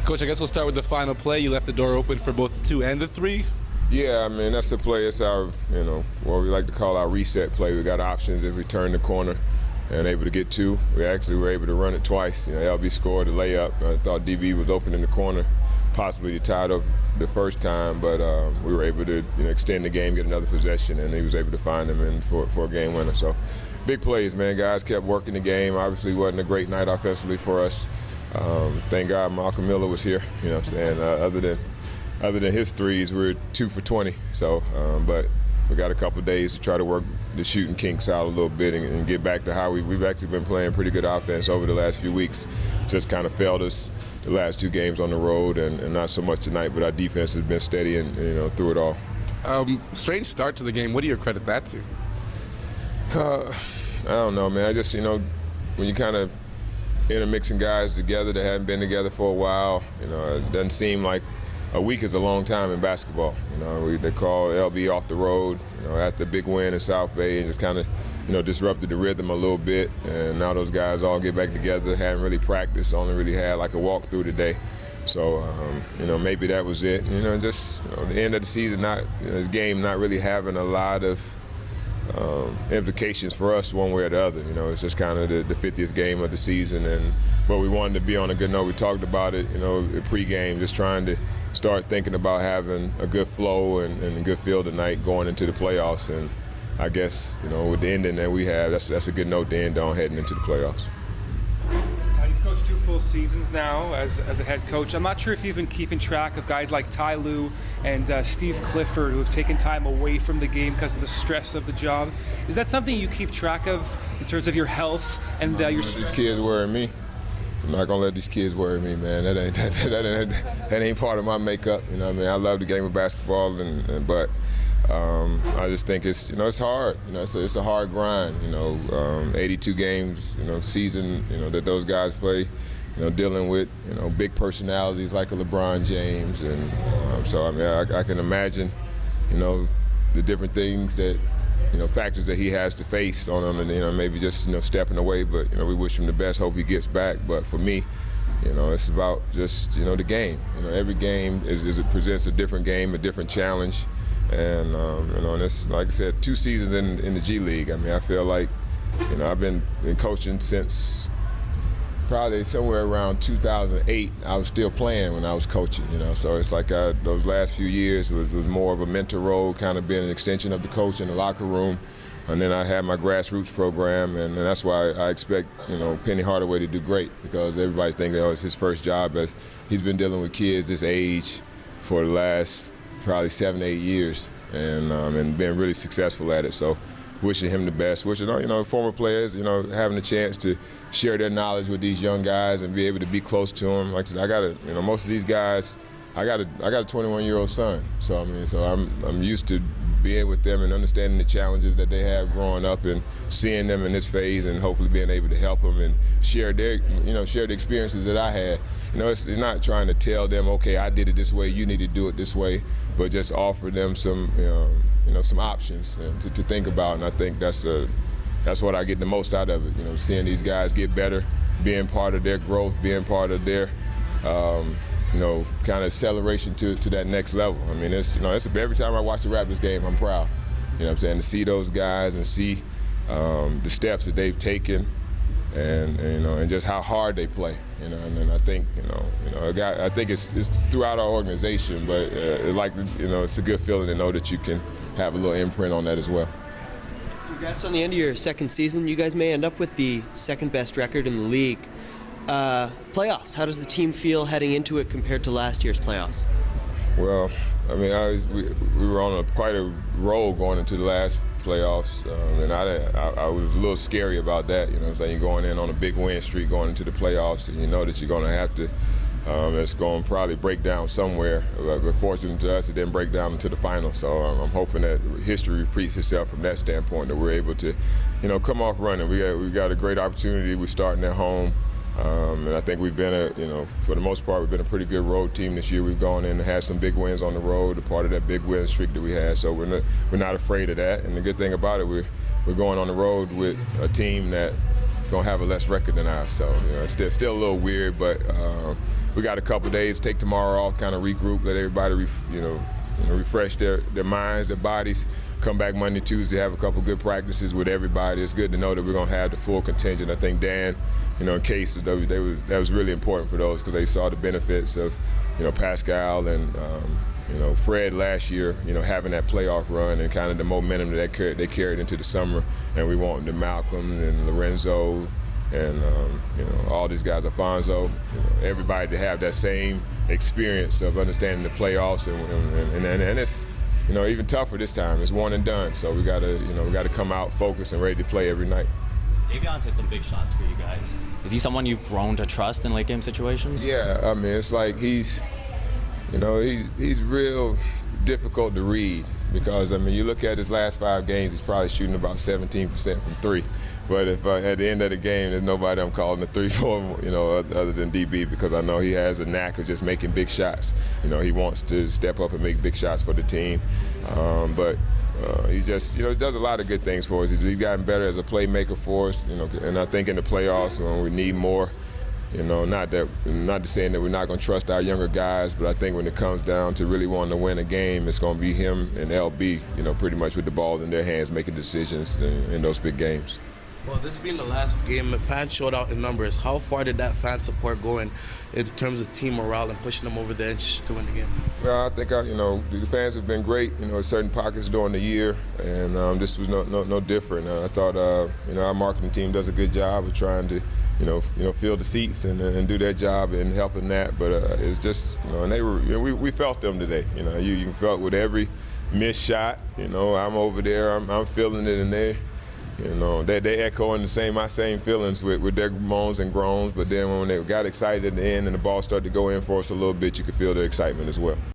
Coach, I guess we'll start with the final play. You left the door open for both the 2 and the 3. Yeah, I mean, that's the play. It's our, what we like to call our reset play. We got options if we turn the corner and able to get 2. We actually were able to run it twice. LB scored the layup. I thought DB was open in the corner, possibly to tie it up the first time, but we were able to extend the game, get another possession, and he was able to find them in for a game winner. So big plays, man. Guys kept working the game. Obviously wasn't a great night offensively for us. Thank God Malcolm Miller was here. You know what I'm saying? Other than his threes, we were 2 for 20. So, but we got a couple days to try to work the shooting kinks out a little bit and get back to how we've actually been playing pretty good offense over the last few weeks. Just kind of failed us the last 2 games on the road, and not so much tonight. But our defense has been steady and through it all. Strange start to the game. What do you credit that to? I don't know, man. I just when you kind of intermixing guys together that hadn't been together for a while, it doesn't seem like a week is a long time in basketball. They call LB off the road, after the big win in South Bay, and just kind of, disrupted the rhythm a little bit. And now those guys all get back together, hadn't really practiced, only really had like a walkthrough today. So, maybe that was it. The end of the season, this game not really having a lot of implications for us one way or the other. It's just kind of the 50th game of the season, but we wanted to be on a good note. We talked about it, pregame, just trying to start thinking about having a good flow and a good feel tonight going into the playoffs. And I guess, with the ending that we have, that's a good note to end on heading into the playoffs. You've coached 2 full seasons now as a head coach. I'm not sure if you've been keeping track of guys like Ty Lue and Steve Clifford, who have taken time away from the game because of the stress of the job. Is that something you keep track of in terms of your health and your stress? These kids worry me. I'm not gonna let these kids worry me, man. That ain't part of my makeup. I love the game of basketball, but I just think it's it's hard. It's a hard grind. 82 games, season. That those guys play. Dealing with big personalities like a LeBron James, and so I can imagine the different things that factors that he has to face on him, and maybe just stepping away. But we wish him the best. Hope he gets back. But for me, it's about just the game. Every game it presents a different game, a different challenge, and and it's like I said, 2 seasons in the G League. I feel like I've been coaching since probably somewhere around 2008. I was still playing when I was coaching, so it's like those last few years was more of a mentor role, kind of being an extension of the coach in the locker room. And then I had my grassroots program, and that's why I expect Penny Hardaway to do great, because everybody's thinking it's his first job, as he's been dealing with kids this age for the last probably 7, 8 years, and been really successful at it. So wishing him the best, wishing former players having a chance to share their knowledge with these young guys and be able to be close to them. Like I said, I got most of these guys, I got a 21-year-old son, so I'm used to being with them and understanding the challenges that they have growing up and seeing them in this phase, and hopefully being able to help them and share their share the experiences that I had. It's not trying to tell them, okay, I did it this way, you need to do it this way, but just offer them some some options to think about. And I think that's what I get the most out of it. Seeing these guys get better, being part of their growth, being part of their kind of acceleration to that next level. It's every time I watch the Raptors game, I'm proud. To see those guys and see the steps that they've taken, and just how hard they play. And I think I think it's throughout our organization, but it's a good feeling to know that you can have a little imprint on that as well. Congrats on the end of your second season. You guys may end up with the second best record in the league. Playoffs, how does the team feel heading into it compared to last year's playoffs? Well, we were on quite a roll going into the last playoffs, and I was a little scary about that. You're going in on a big win streak going into the playoffs, and that you're going to have to, it's going to probably break down somewhere. But fortunately to us, it didn't break down into the final. So I'm hoping that history repeats itself from that standpoint, that we're able to, come off running. We got a great opportunity. We're starting at home. And I think we've been for the most part, we've been a pretty good road team this year. We've gone in and had some big wins on the road, a part of that big win streak that we had. So we're not afraid of that. And the good thing about it, we're going on the road with a team that gonna have a less record than ours. So it's still a little weird, but we got a couple days. Take tomorrow off, kind of regroup, let everybody refresh their minds, their bodies. Come back Monday, Tuesday, have a couple good practices with everybody. It's good to know that we're gonna have the full contingent. I think Dan, in case that was really important for those because they saw the benefits of, Pascal and Fred last year, having that playoff run and kind of the momentum that they carried into the summer. And we want the Malcolm and Lorenzo and all these guys, Alfonso, everybody to have that same experience of understanding the playoffs and it's even tougher this time. It's one and done, so we gotta come out focused and ready to play every night. Davion's hit some big shots for you guys. Is he someone you've grown to trust in late game situations? Yeah, I mean it's like he's real difficult to read because you look at his last 5 games, he's probably shooting about 17% from 3. But if at the end of the game, there's nobody I'm calling a 3-4, other than DB because I know he has a knack of just making big shots. He wants to step up and make big shots for the team. But he just, he does a lot of good things for us. He's gotten better as a playmaker for us, and I think in the playoffs when we need more, not to saying that we're not going to trust our younger guys, but I think when it comes down to really wanting to win a game, it's going to be him and LB, pretty much with the ball in their hands making decisions in those big games. Well, this being the last game, the fans showed out in numbers. How far did that fan support go in terms of team morale and pushing them over the edge to win the game? Well, I think the fans have been great. Certain pockets during the year, and this was no different. I thought our marketing team does a good job of trying to fill the seats and do their job in helping that. But it's just and they were we felt them today. You felt with every missed shot. I'm over there. I'm feeling it in there. They echoing my same feelings with their moans and groans, but then when they got excited at the end and the ball started to go in for us a little bit, you could feel their excitement as well.